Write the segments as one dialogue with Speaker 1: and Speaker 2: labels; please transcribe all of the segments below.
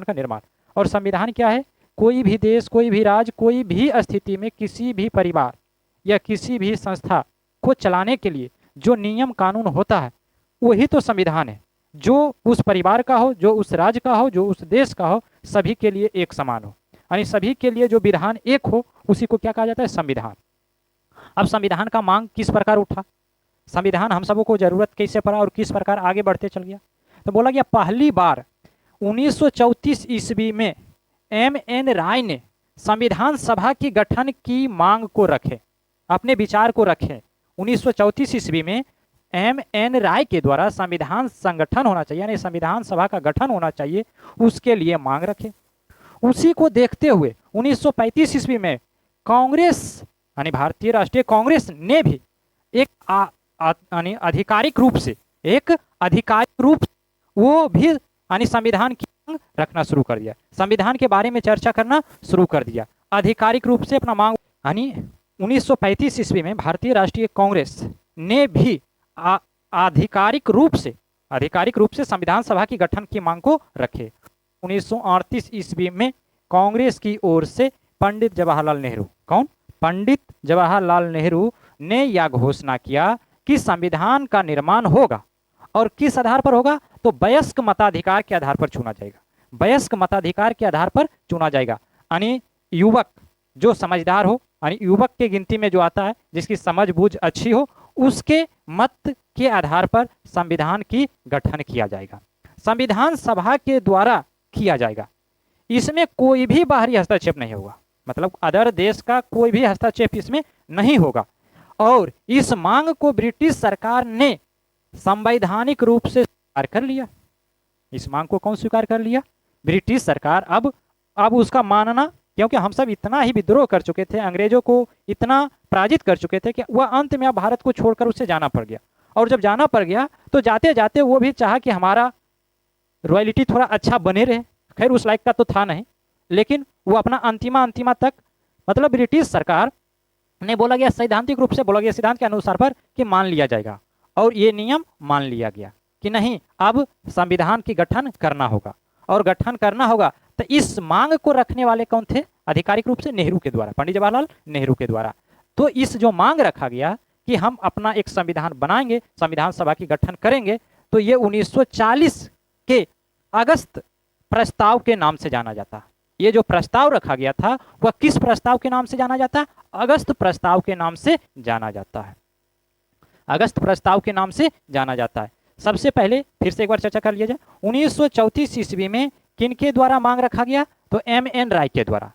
Speaker 1: का निर्माण। और संविधान क्या है? कोई भी देश, कोई भी राज्य, कोई भी स्थिति में किसी भी परिवार या किसी भी संस्था को चलाने के लिए जो नियम कानून होता है वही तो संविधान है। जो उस परिवार का हो, जो उस राज्य का हो, जो उस देश का हो, सभी के लिए एक समान हो, यानी सभी के लिए जो विधान एक हो उसी को क्या कहा जाता है? संविधान। अब संविधान का मांग किस प्रकार उठा, संविधान हम सबों को जरूरत कैसे पड़ा और किस प्रकार आगे बढ़ते चल गया? तो बोला गया पहली बार 1934 ईस्वी में एम.एन. राय ने संविधान सभा की गठन की मांग को रखे, अपने विचार को रखे। 1934 ईस्वी में एम.एन. राय के द्वारा संविधान संगठन होना चाहिए, यानी संविधान सभा का गठन होना चाहिए, उसके लिए मांग रखे। उसी को देखते हुए 1935 ईस्वी में कांग्रेस यानी भारतीय राष्ट्रीय कांग्रेस ने भी एक आधिकारिक रूप से वो भी यानी संविधान की मांग रखना शुरू कर दिया, संविधान के बारे में चर्चा करना शुरू कर दिया, आधिकारिक रूप से अपना मांग। यानी 1935 ईस्वी में भारतीय राष्ट्रीय कांग्रेस ने भी आधिकारिक रूप से संविधान सभा की गठन की मांग को रखे। 1938 ईस्वी में कांग्रेस की ओर से पंडित जवाहरलाल नेहरू, कौन? पंडित जवाहरलाल नेहरू ने यह घोषणा किया कि संविधान का निर्माण होगा और किस आधार पर होगा? तो वयस्क मताधिकार के आधार पर चुना जाएगा, वयस्क मताधिकार के आधार पर चुना जाएगा। यानी युवक जो समझदार हो, यानी युवक के गिनती में जो आता है, जिसकी समझ बूझ अच्छी हो, उसके मत के आधार पर संविधान की गठन किया जाएगा, संविधान सभा के द्वारा किया जाएगा। इसमें कोई भी बाहरी हस्तक्षेप नहीं होगा, मतलब अदर देश का कोई भी हस्तक्षेप इसमें नहीं होगा। और इस मांग को ब्रिटिश सरकार ने संवैधानिक रूप से स्वीकार कर लिया। इस मांग को कौन स्वीकार कर लिया? ब्रिटिश सरकार। अब उसका मानना, क्योंकि हम सब इतना ही विद्रोह कर चुके थे, अंग्रेजों को इतना पराजित कर चुके थे कि वह अंत में अब भारत को छोड़कर उससे जाना पड़ गया। और जब जाना पड़ गया तो जाते जाते वो भी चाहा कि हमारा रॉयल्टी थोड़ा अच्छा बने रहे, खैर उस लायक का तो था नहीं, लेकिन वो अपना अंतिमा तक, मतलब ब्रिटिश सरकार ने बोला गया, सैद्धांतिक रूप से बोला गया सिद्धांत के अनुसार पर कि मान लिया जाएगा, और ये नियम मान लिया गया कि नहीं, अब संविधान की गठन करना होगा। और गठन करना होगा तो इस मांग को रखने वाले कौन थे? आधिकारिक रूप से नेहरू के द्वारा, पंडित जवाहरलाल नेहरू के द्वारा। तो इस जो मांग रखा गया कि हम अपना एक संविधान बनाएंगे, संविधान सभा की गठन करेंगे, तो ये 1940 के अगस्त प्रस्ताव के नाम से जाना जाता है। ये जो प्रस्ताव रखा गया था वह किस प्रस्ताव के नाम से जाना जाता है? अगस्त प्रस्ताव के नाम से जाना जाता है, अगस्त प्रस्ताव के नाम से जाना जाता है। सबसे पहले फिर से एक बार चर्चा कर लिया जाए, 1934 ईस्वी में किनके द्वारा मांग रखा गया? तो एम.एन. राय के द्वारा,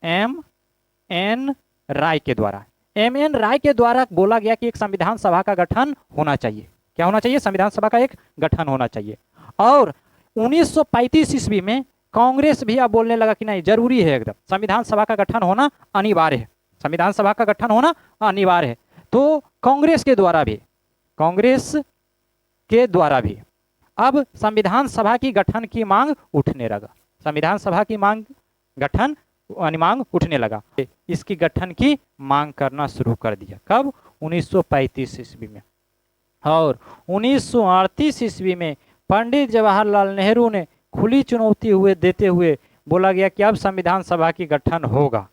Speaker 1: एम.एन. राय के द्वारा, एम.एन. राय के द्वारा बोला गया कि एक संविधान सभा का गठन होना चाहिए। क्या होना चाहिए? संविधान सभा का एक गठन होना चाहिए। और 1935 ईस्वी में कांग्रेस भी अब बोलने लगा कि नहीं, जरूरी है, एकदम संविधान सभा का गठन होना अनिवार्य है, संविधान सभा का गठन होना अनिवार्य है। तो कांग्रेस के द्वारा भी अब संविधान सभा की गठन की मांग उठने लगा, संविधान सभा की मांग उठने लगा। इसकी गठन की मांग करना शुरू कर दिया। कब? 1935 ईस्वी में। और 1938 ईस्वी में पंडित जवाहरलाल नेहरू ने खुली चुनौती देते हुए बोला गया कि अब संविधान सभा की गठन होगा।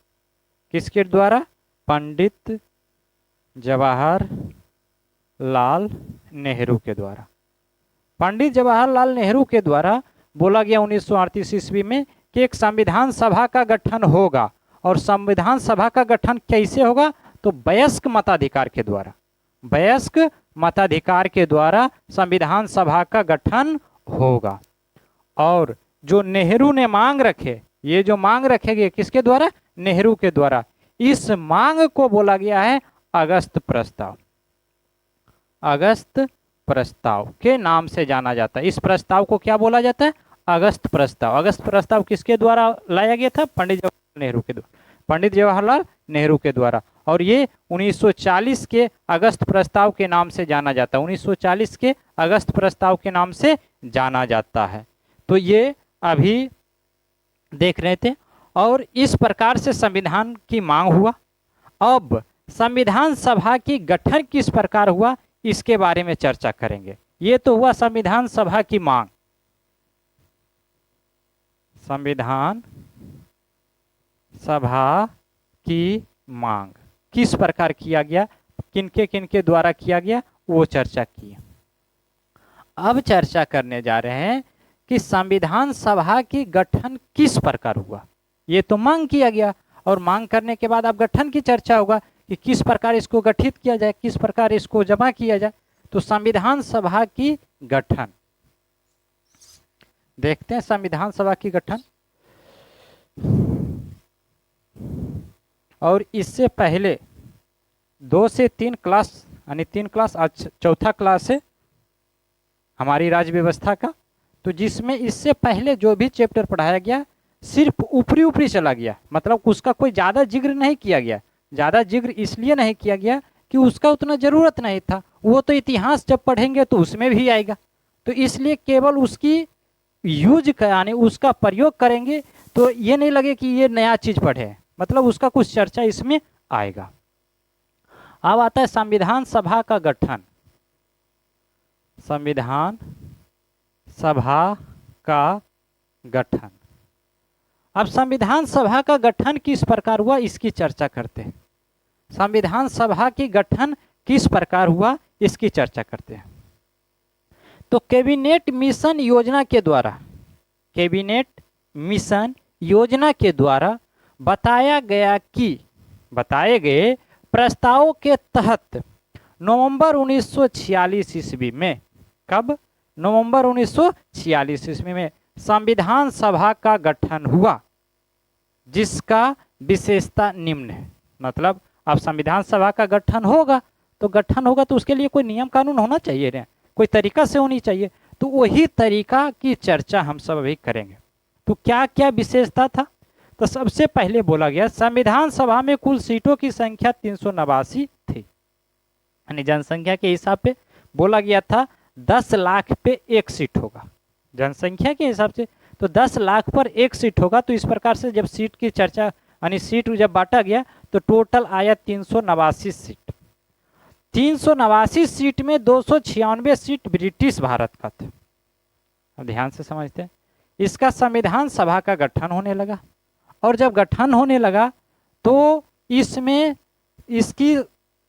Speaker 1: किसके द्वारा? पंडित जवाहरलाल नेहरू के द्वारा, पंडित जवाहरलाल नेहरू के द्वारा बोला गया 1938 ईस्वी में कि एक संविधान सभा का गठन होगा। और संविधान सभा का गठन कैसे होगा? तो वयस्क मताधिकार के द्वारा, वयस्क मताधिकार के द्वारा संविधान सभा का गठन होगा। और जो नेहरू ने मांग रखे, ये जो मांग रखे गए किसके द्वारा? नेहरू के द्वारा। इस मांग को बोला गया है अगस्त प्रस्ताव, अगस्त प्रस्ताव के नाम से जाना जाता है। इस प्रस्ताव को क्या बोला जाता है? अगस्त प्रस्ताव। अगस्त प्रस्ताव किसके द्वारा लाया गया था? पंडित जवाहरलाल नेहरू के द्वारा, पंडित जवाहरलाल नेहरू के द्वारा। और ये 1940 के अगस्त प्रस्ताव के नाम से जाना जाता है, 1940 के अगस्त प्रस्ताव के नाम से जाना जाता है। तो ये अभी देख रहे थे। और इस प्रकार से संविधान की मांग हुआ। अब संविधान सभा की गठन किस प्रकार हुआ, इसके बारे में चर्चा करेंगे। ये तो हुआ संविधान सभा की मांग। संविधान सभा की मांग किस प्रकार किया गया, किनके द्वारा किया गया, वो चर्चा की। अब चर्चा करने जा रहे हैं कि संविधान सभा की गठन किस प्रकार हुआ। ये तो मांग किया गया, और मांग करने के बाद अब गठन की चर्चा होगा कि किस प्रकार इसको गठित किया जाए, किस प्रकार इसको जमा किया जाए। तो संविधान सभा की गठन देखते हैं। संविधान सभा की गठन, और इससे पहले 2 से 3 क्लास, यानी 3 क्लास, आज चौथा क्लास है हमारी राज्य व्यवस्था का। तो जिसमें इससे पहले जो भी चैप्टर पढ़ाया गया सिर्फ ऊपरी चला गया, मतलब उसका कोई ज़्यादा जिक्र नहीं किया गया। ज़्यादा जिक्र इसलिए नहीं किया गया कि उसका उतना ज़रूरत नहीं था, वो तो इतिहास जब पढ़ेंगे तो उसमें भी आएगा। तो इसलिए केवल उसकी यूज यानी उसका प्रयोग करेंगे तो ये नहीं लगे कि ये नया चीज़ पढ़े, मतलब उसका कुछ चर्चा इसमें आएगा। अब आता है संविधान सभा का गठन। संविधान सभा का गठन, अब संविधान सभा का गठन किस प्रकार हुआ इसकी चर्चा करते हैं। संविधान सभा की गठन किस प्रकार हुआ इसकी चर्चा करते हैं। तो कैबिनेट मिशन योजना के द्वारा, कैबिनेट मिशन योजना के द्वारा बताए गए प्रस्तावों के तहत नवंबर 1946 ईस्वी में, कब, नवंबर 1946 ईस्वी में संविधान सभा का गठन हुआ, जिसका विशेषता निम्न है। मतलब अब संविधान सभा का गठन होगा तो उसके लिए कोई नियम कानून होना चाहिए ना, कोई तरीका से होनी चाहिए। तो वही तरीका की चर्चा हम सब अभी करेंगे। तो क्या क्या विशेषता था। तो सबसे पहले बोला गया संविधान सभा में कुल सीटों की संख्या 389 थी, यानी जनसंख्या के हिसाब पे बोला गया था 10 लाख पे 1 सीट होगा। जनसंख्या के हिसाब से तो 10 लाख पर 1 सीट होगा। तो इस प्रकार से जब सीट की चर्चा, यानी सीट जब बांटा गया तो टोटल आया 389 सीट। 389 सीट में 296 सीट ब्रिटिश भारत का था। अब ध्यान से समझते हैं। इसका संविधान सभा का गठन होने लगा, और जब गठन होने लगा तो इसमें इसकी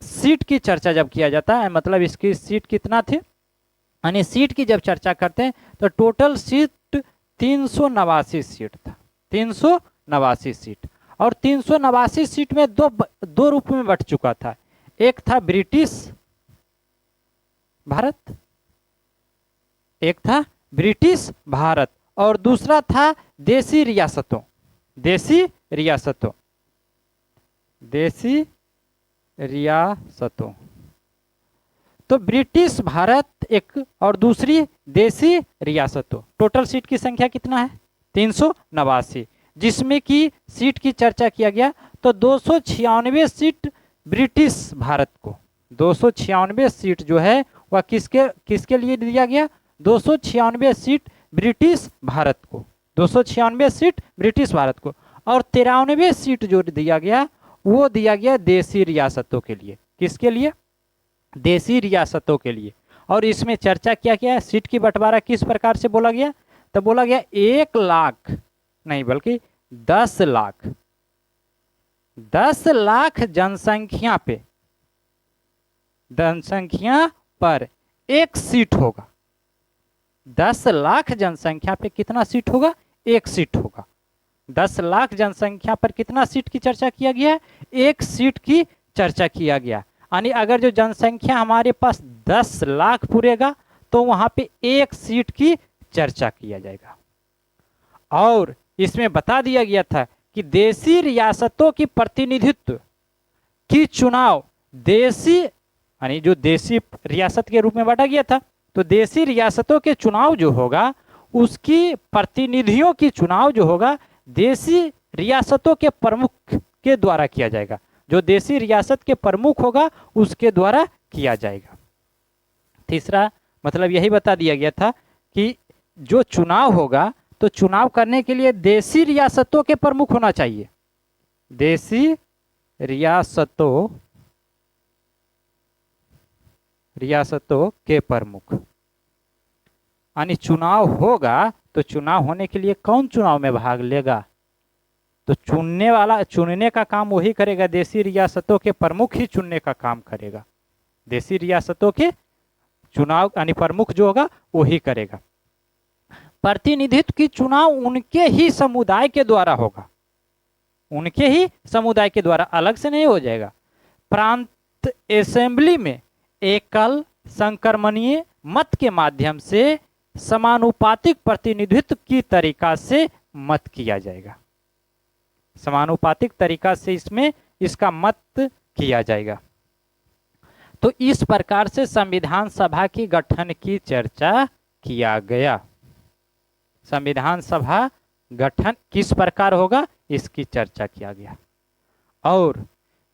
Speaker 1: सीट की चर्चा जब किया जाता है, मतलब इसकी सीट कितना थे, यानी सीट की जब चर्चा करते हैं तो टोटल सीट 389 सीट था। 389 सीट, और 389 सीट में दो रूप में बट चुका था। एक था ब्रिटिश भारत, एक था ब्रिटिश भारत, और दूसरा था देसी रियासतों। देसी रियासतों। तो ब्रिटिश भारत एक और दूसरी देसी रियासतों। टोटल सीट की संख्या कितना है 389, जिसमें की सीट की चर्चा किया गया तो 296 सीट ब्रिटिश भारत को, 296 सीट जो है वह किसके लिए दिया गया, 296 सीट ब्रिटिश भारत को, 296 सीट ब्रिटिश भारत को, और 93 सीट जो दिया गया वो दिया गया देसी रियासतों के लिए। किसके लिए, देसी रियासतों के लिए। और इसमें चर्चा क्या किया है, सीट की बंटवारा किस प्रकार से बोला गया, तो बोला गया 1 लाख नहीं बल्कि 10 लाख, 10 लाख जनसंख्या पर 1 सीट होगा। 10 लाख जनसंख्या पे कितना सीट होगा, 1 सीट होगा। 10 लाख जनसंख्या पर कितना सीट की चर्चा किया गया है, 1 सीट की चर्चा किया गया। यानी अगर जो जनसंख्या हमारे पास 10 लाख पूरेगा तो वहां पे 1 सीट की चर्चा किया जाएगा। और इसमें बता दिया गया था कि देसी रियासतों की प्रतिनिधित्व की चुनाव देसी, यानी जो देसी रियासत के रूप में बांटा गया था, तो देसी रियासतों के चुनाव जो होगा उसकी प्रतिनिधियों की चुनाव जो होगा देसी रियासतों के प्रमुख के द्वारा किया जाएगा। जो देसी रियासत के प्रमुख होगा उसके द्वारा किया जाएगा। तीसरा मतलब यही बता दिया गया था कि जो चुनाव होगा तो चुनाव करने के लिए देसी रियासतों के प्रमुख होना चाहिए। देसी रियासतों के प्रमुख, यानी चुनाव होगा तो चुनाव होने के लिए कौन चुनाव में भाग लेगा? तो चुनने का काम वही करेगा, देशी रियासतों के प्रमुख ही चुनने का काम करेगा। देशी रियासतों के चुनाव यानी प्रमुख जो होगा वही करेगा। प्रतिनिधित्व की चुनाव उनके ही समुदाय के द्वारा होगा, उनके ही समुदाय के द्वारा, अलग से नहीं हो जाएगा। प्रांत असेंबली में एकल संक्रमणीय मत के माध्यम से समानुपातिक प्रतिनिधित्व की तरीका से मत किया जाएगा। समानुपातिक तरीका से इसमें इसका मत किया जाएगा। तो इस प्रकार से संविधान सभा की गठन की चर्चा किया गया। संविधान सभा गठन किस प्रकार होगा इसकी चर्चा किया गया। और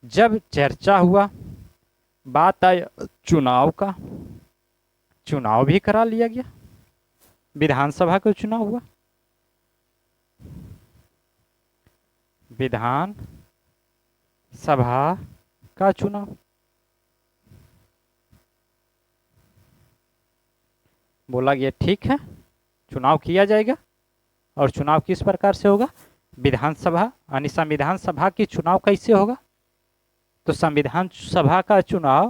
Speaker 1: जब चर्चा हुआ, बात आई चुनाव का, चुनाव भी करा लिया गया, विधानसभा का चुनाव हुआ। विधान सभा का चुनाव, बोला गया ठीक है चुनाव किया जाएगा। और चुनाव किस प्रकार से होगा? विधानसभा यानी संविधान सभा की चुनाव कैसे होगा? तो संविधान सभा का चुनाव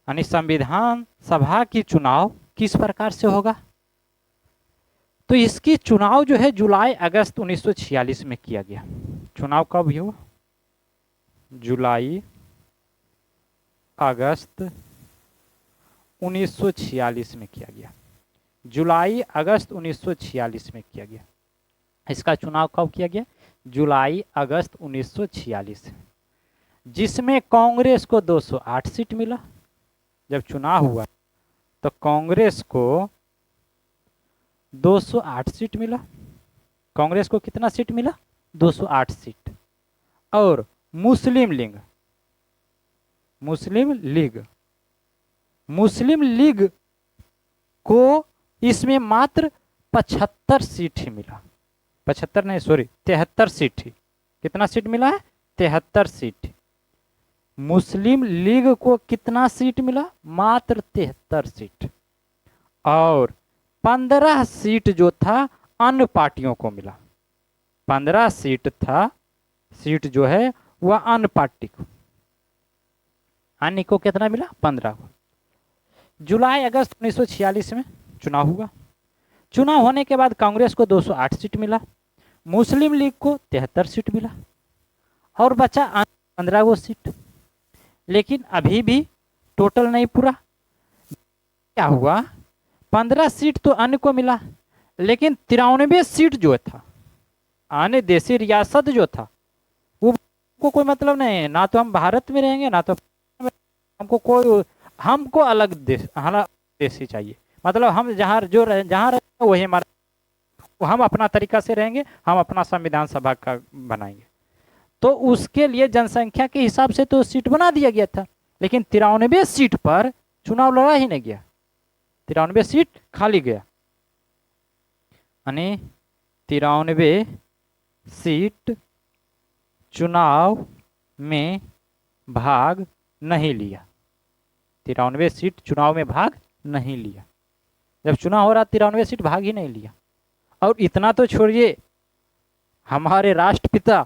Speaker 1: यानी संविधान सभा की चुनाव किस प्रकार से होगा? तो इसकी चुनाव जो है जुलाई अगस्त 1946 में किया गया। चुनाव कब हुआ? जुलाई अगस्त 1946 में किया गया। जुलाई अगस्त 1946 में किया गया। इसका चुनाव कब किया गया? जुलाई अगस्त 1946, जिसमें कांग्रेस को 208 सीट मिला। जब चुनाव हुआ तो कांग्रेस को 208 सीट मिला। कांग्रेस को कितना सीट मिला? 208 सीट। और मुस्लिम लीग को इसमें मात्र 75 सीट ही मिला। 75 नहीं, सॉरी 73 सीट ही। कितना सीट मिला है? 73 सीट। मुस्लिम लीग को कितना सीट मिला? मात्र 73 सीट। और 15 सीट जो था अन्य पार्टियों को मिला। 15 सीट था, सीट जो है वह अन्य पार्टी को, अन्य को कितना मिला? 15 को। जुलाई अगस्त 1946 में चुनाव हुआ। चुनाव होने के बाद कांग्रेस को 208 सीट मिला, मुस्लिम लीग को 73 सीट मिला और बचा 15 गो सीट। लेकिन अभी भी टोटल नहीं पूरा। क्या हुआ? 15 सीट तो अन्य को मिला, लेकिन 93 सीट जो था अन्य देशी रियासत जो था वो को कोई मतलब नहीं है। ना तो हम भारत में रहेंगे ना तो हमको अलग देश ही चाहिए। मतलब हम जहाँ रहेंगे वही हमारा, हम अपना तरीका से रहेंगे, हम अपना संविधान सभा का बनाएंगे। तो उसके लिए जनसंख्या के हिसाब से तो सीट बना दिया गया था, लेकिन 93 सीट पर चुनाव लड़ा ही नहीं गया। 93 सीट खाली गया, यानी 93 सीट चुनाव में भाग नहीं लिया। 93 सीट चुनाव में भाग नहीं लिया। जब चुनाव हो रहा 93 सीट भाग ही नहीं लिया। और इतना तो छोड़िए, हमारे राष्ट्रपिता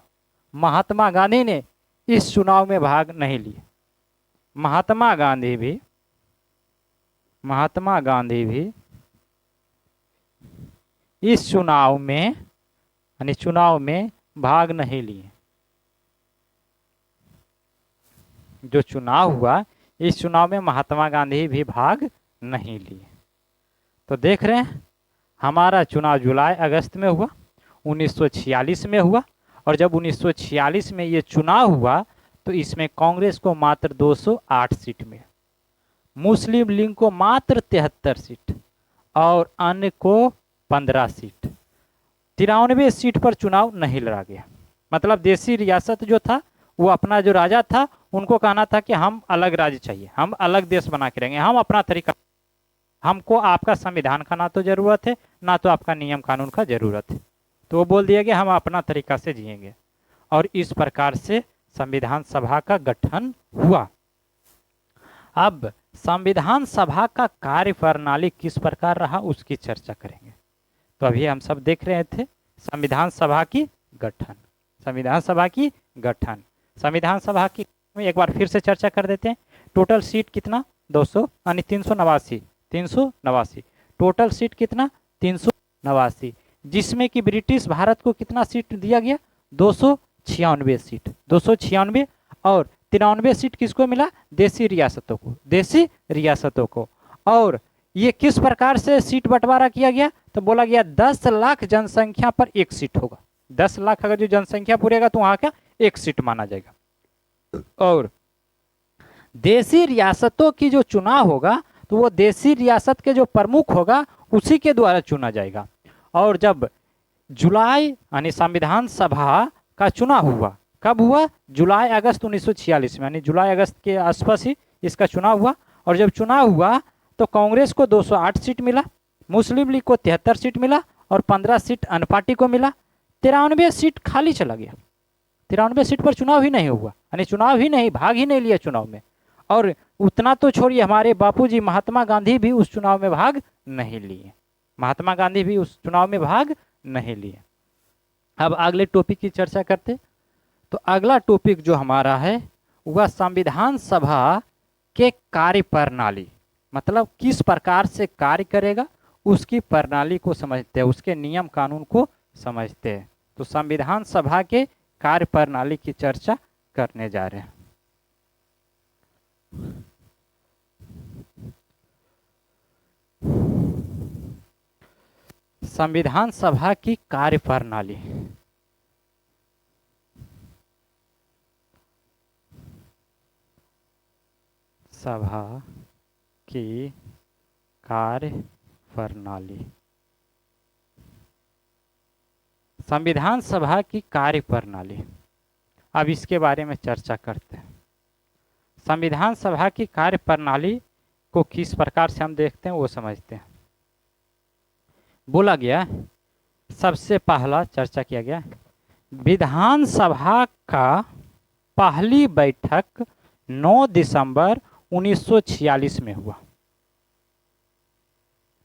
Speaker 1: महात्मा गांधी ने इस चुनाव में भाग नहीं लिया। महात्मा गांधी भी इस चुनाव में यानी चुनाव में भाग नहीं लिए। जो चुनाव हुआ इस चुनाव में महात्मा गांधी भी भाग नहीं लिए। तो देख रहे हैं हमारा चुनाव जुलाई अगस्त में हुआ, 1946 में हुआ। और जब 1946 में ये चुनाव हुआ तो इसमें कांग्रेस को मात्र 208 सीट मिली, मुस्लिम लीग को मात्र 73 सीट और अन्य को 15 सीट। 93 सीट पर चुनाव नहीं लड़ा गया। मतलब देशी रियासत जो था वो अपना जो राजा था उनको कहना था कि हम अलग राज्य चाहिए, हम अलग देश बना के रहेंगे, हम अपना तरीका, हमको आपका संविधान का ना तो जरूरत है ना तो आपका नियम कानून का जरूरत है। तो वो बोल दिया कि हम अपना तरीका से जिएंगे। और इस प्रकार से संविधान सभा का गठन हुआ। अब संविधान सभा का कार्य प्रणाली किस प्रकार रहा उसकी चर्चा करेंगे। तो अभी हम सब देख रहे थे संविधान सभा की गठन, संविधान सभा की गठन। संविधान सभा की में एक बार फिर से चर्चा कर देते हैं। टोटल सीट कितना 200 यानी 389, 389। टोटल सीट कितना 389, जिसमें कि ब्रिटिश भारत को कितना सीट दिया गया 296 सीट, 296। और 93 सीट किसको मिला देशी रियासतों को, देशी रियासतों को। और ये किस प्रकार से सीट बंटवारा किया गया तो बोला गया 10 लाख जनसंख्या पर एक सीट होगा। 10 लाख अगर जो जनसंख्या पूरेगा तो वहां का एक सीट माना जाएगा। और देशी रियासतों की जो चुनाव होगा तो वो देशी रियासत के जो प्रमुख होगा उसी के द्वारा चुना जाएगा। और जब जुलाई यानी संविधान सभा का चुनाव हुआ, कब हुआ जुलाई अगस्त 1946 में, यानी जुलाई अगस्त के आसपास ही इसका चुनाव हुआ। और जब चुनाव हुआ तो कांग्रेस को 208 सीट मिला, मुस्लिम लीग को 73 सीट मिला और 15 सीट अन्य पार्टी को मिला। 93 सीट खाली चला गया, 93 सीट पर चुनाव ही नहीं हुआ, यानी चुनाव ही नहीं, भाग ही नहीं लिया चुनाव में। और उतना तो छोड़िए, हमारे बापूजी महात्मा गांधी भी उस चुनाव में भाग नहीं लिए, महात्मा गांधी भी उस चुनाव में भाग नहीं लिए। अब अगले टॉपिक की चर्चा करते। तो अगला टॉपिक जो हमारा है वह संविधान सभा के कार्य प्रणाली, मतलब किस प्रकार से कार्य करेगा उसकी प्रणाली को समझते हैं, उसके नियम कानून को समझते हैं। तो संविधान सभा के कार्य प्रणाली की चर्चा करने जा रहे हैं। संविधान सभा की कार्य प्रणाली। सभा की कार्य प्रणाली, संविधान सभा की कार्य प्रणाली। अब इसके बारे में चर्चा करते हैं। संविधान सभा की कार्य प्रणाली को किस प्रकार से हम देखते हैं वो समझते हैं। बोला गया, सबसे पहला चर्चा किया गया, विधानसभा का पहली बैठक 9 दिसंबर 1946 में हुआ,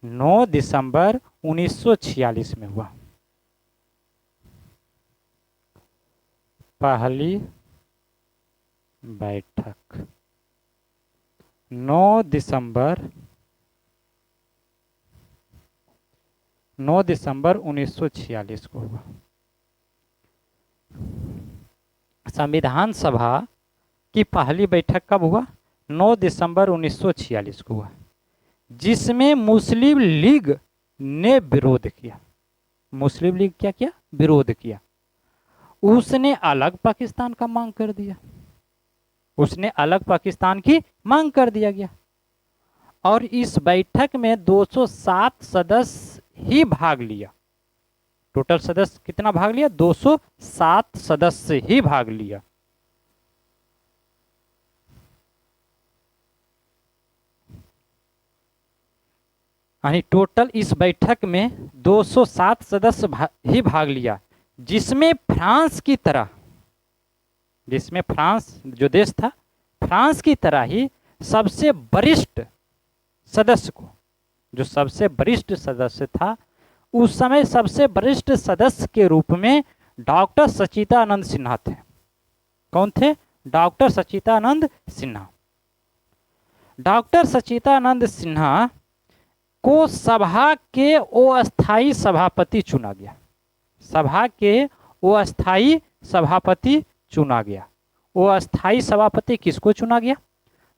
Speaker 1: 9 दिसंबर 1946 में हुआ। पहली बैठक 9 दिसंबर 1946 को हुआ। संविधान सभा की पहली बैठक कब हुआ 9 दिसंबर 1946 को हुआ, जिसमें मुस्लिम लीग ने विरोध किया। मुस्लिम लीग क्या किया विरोध किया, उसने अलग पाकिस्तान का मांग कर दिया, उसने अलग पाकिस्तान की मांग कर दिया गया। और इस बैठक में 207 सदस्य ही भाग लिया। टोटल सदस्य कितना भाग लिया 207 सदस्य ही भाग लिया। यानी टोटल इस बैठक में 207 सदस्य ही भाग लिया, जिसमें फ्रांस की तरह, जिसमें फ्रांस जो देश था फ्रांस की तरह ही सबसे वरिष्ठ सदस्य को, जो सबसे वरिष्ठ सदस्य था उस समय सबसे वरिष्ठ सदस्य के रूप में डॉक्टर सच्चिदानंद सिन्हा थे। कौन थे डॉक्टर सच्चिदानंद सिन्हा। डॉक्टर सच्चिदानंद सिन्हा को सभा के अस्थायी सभापति चुना गया, सभा के अस्थायी सभापति चुना गया। अस्थायी सभापति किसको चुना गया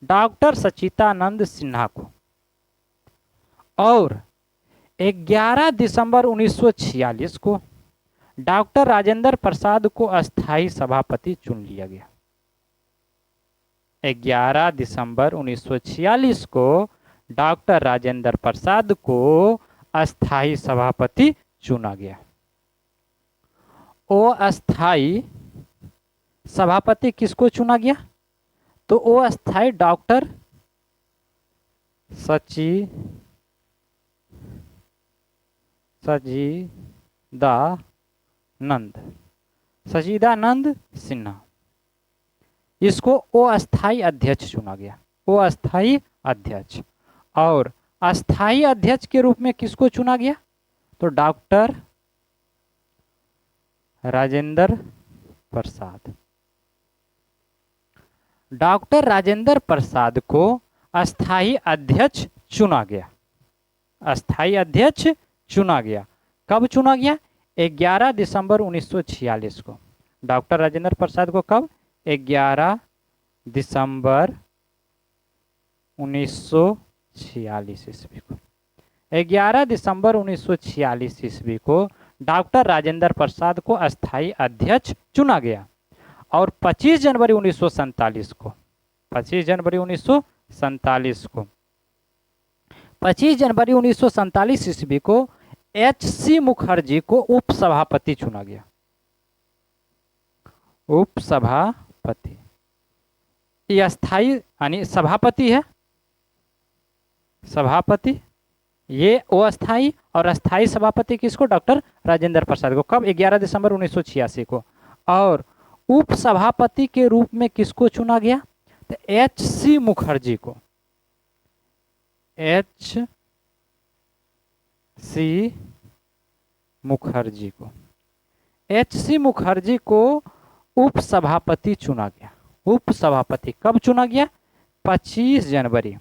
Speaker 1: डॉक्टर सच्चिदानंद सिन्हा को। और 11 दिसंबर 1946 को डॉक्टर राजेंद्र प्रसाद को अस्थायी सभापति चुन लिया गया। 11 दिसंबर 1946 को डॉक्टर राजेंद्र प्रसाद को अस्थायी सभापति चुना गया। अस्थायी सभापति किसको चुना गया तो अस्थायी डॉक्टर सच्चिदानंद सिन्हा, इसको अस्थायी अध्यक्ष चुना गया, अस्थायी अध्यक्ष। और अस्थायी अध्यक्ष के रूप में किसको चुना गया तो डॉक्टर राजेंद्र प्रसाद। डॉक्टर राजेंद्र प्रसाद को अस्थाई अध्यक्ष चुना गया। अस्थाई अध्यक्ष चुना गया। कब चुना गया? 11 दिसंबर 1946 को। डॉक्टर राजेंद्र प्रसाद को कब? 11 दिसंबर 1946 ईस्वी को। 11 दिसंबर 1946 ईस्वी को डॉक्टर राजेंद्र प्रसाद को अस्थाई अध्यक्ष चुना गया। और 25 जनवरी 1947 को 25 जनवरी 1947 को 25 जनवरी 1947 ईस्वी को H.C. मुखर्जी को उपसभापति चुना गया। उपसभापति, ये अस्थाई यानी सभापति है, सभापति, ये वो अस्थाई, और अस्थाई सभापति किसको? डॉक्टर राजेंद्र प्रसाद को। कब? 11 दिसंबर 1986 को। और उपसभापति के रूप में किसको चुना गया? तो H.C. मुखर्जी को। H.C. मुखर्जी को। H.C. मुखर्जी को उपसभापति चुना गया। उपसभापति कब चुना गया? 25 जनवरी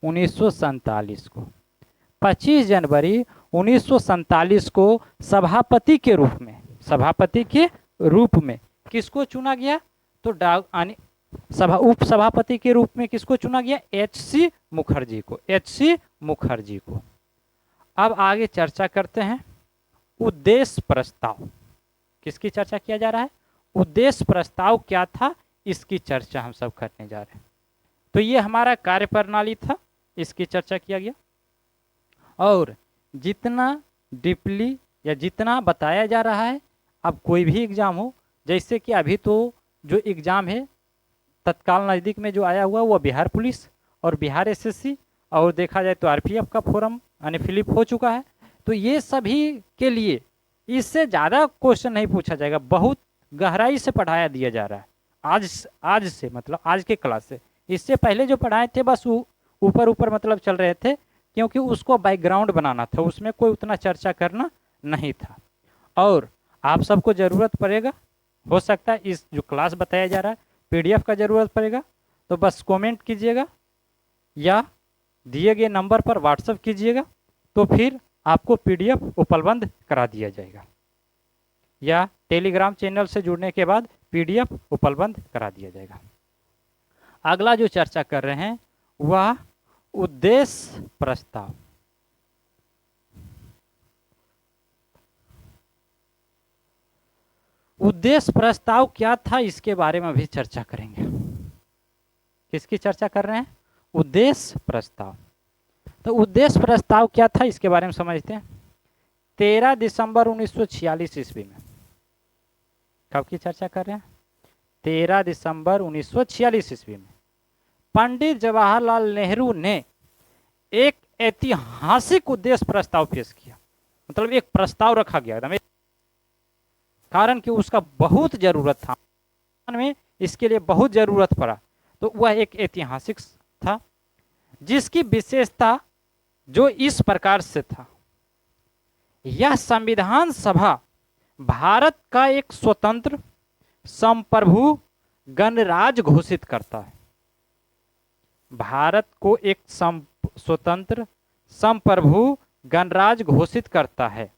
Speaker 1: 1947 को। 25 जनवरी 1947 को सभापति के रूप में, सभापति के रूप में किसको चुना गया? तो उपसभापति के रूप में किसको चुना गया? H.C. मुखर्जी को। H.C. मुखर्जी को। अब आगे चर्चा करते हैं उद्देश्य प्रस्ताव। किसकी चर्चा किया जा रहा है? उद्देश्य प्रस्ताव क्या था, इसकी चर्चा हम सब करने जा रहे हैं। तो ये हमारा कार्यप्रणाली था, इसकी चर्चा किया गया। और जितना डीपली या जितना बताया जा रहा है, अब कोई भी एग्ज़ाम हो, जैसे कि अभी तो जो एग्ज़ाम है तत्काल नज़दीक में जो आया हुआ वो बिहार पुलिस और बिहार एसएससी, और देखा जाए तो आरपीएफ का फॉर्म यानी फिलिप हो चुका है। तो ये सभी के लिए इससे ज़्यादा क्वेश्चन नहीं पूछा जाएगा, बहुत गहराई से पढ़ाया दिया जा रहा है आज से, मतलब आज के क्लास से। इससे पहले जो पढ़ाए थे बस ऊपर ऊपर मतलब चल रहे थे, क्योंकि उसको बैकग्राउंड बनाना था, उसमें कोई उतना चर्चा करना नहीं था। और आप सबको ज़रूरत पड़ेगा, हो सकता है इस जो क्लास बताया जा रहा है पीडीएफ का ज़रूरत पड़ेगा, तो बस कमेंट कीजिएगा या दिए गए नंबर पर व्हाट्सएप कीजिएगा, तो फिर आपको पीडीएफ उपलब्ध करा दिया जाएगा, या टेलीग्राम चैनल से जुड़ने के बाद पीडीएफ उपलब्ध करा दिया जाएगा। अगला जो चर्चा कर रहे हैं वह उद्देश्य प्रस्ताव। उद्देश्य प्रस्ताव क्या था, इसके बारे में भी चर्चा करेंगे। किसकी चर्चा कर रहे हैं? उद्देश्य प्रस्ताव। तो उद्देश्य प्रस्ताव क्या था, इसके बारे में समझते हैं। 13 दिसंबर 1946 ईस्वी में, कब की चर्चा कर रहे हैं? 13 दिसंबर 1946 ईस्वी में पंडित जवाहरलाल नेहरू ने एक ऐतिहासिक उद्देश्य प्रस्ताव पेश किया। मतलब एक प्रस्ताव रखा गया एकदम, कारण कि उसका बहुत जरूरत था में, इसके लिए बहुत जरूरत पड़ा। तो वह एक ऐतिहासिक था जिसकी विशेषता जो इस प्रकार से था, यह संविधान सभा भारत का एक स्वतंत्र संप्रभु गणराज्य घोषित करता है। भारत को एक स्वतंत्र संप्रभु गणराज्य घोषित करता है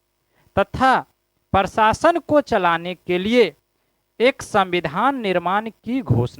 Speaker 1: तथा प्रशासन को चलाने के लिए एक संविधान निर्माण की घोषणा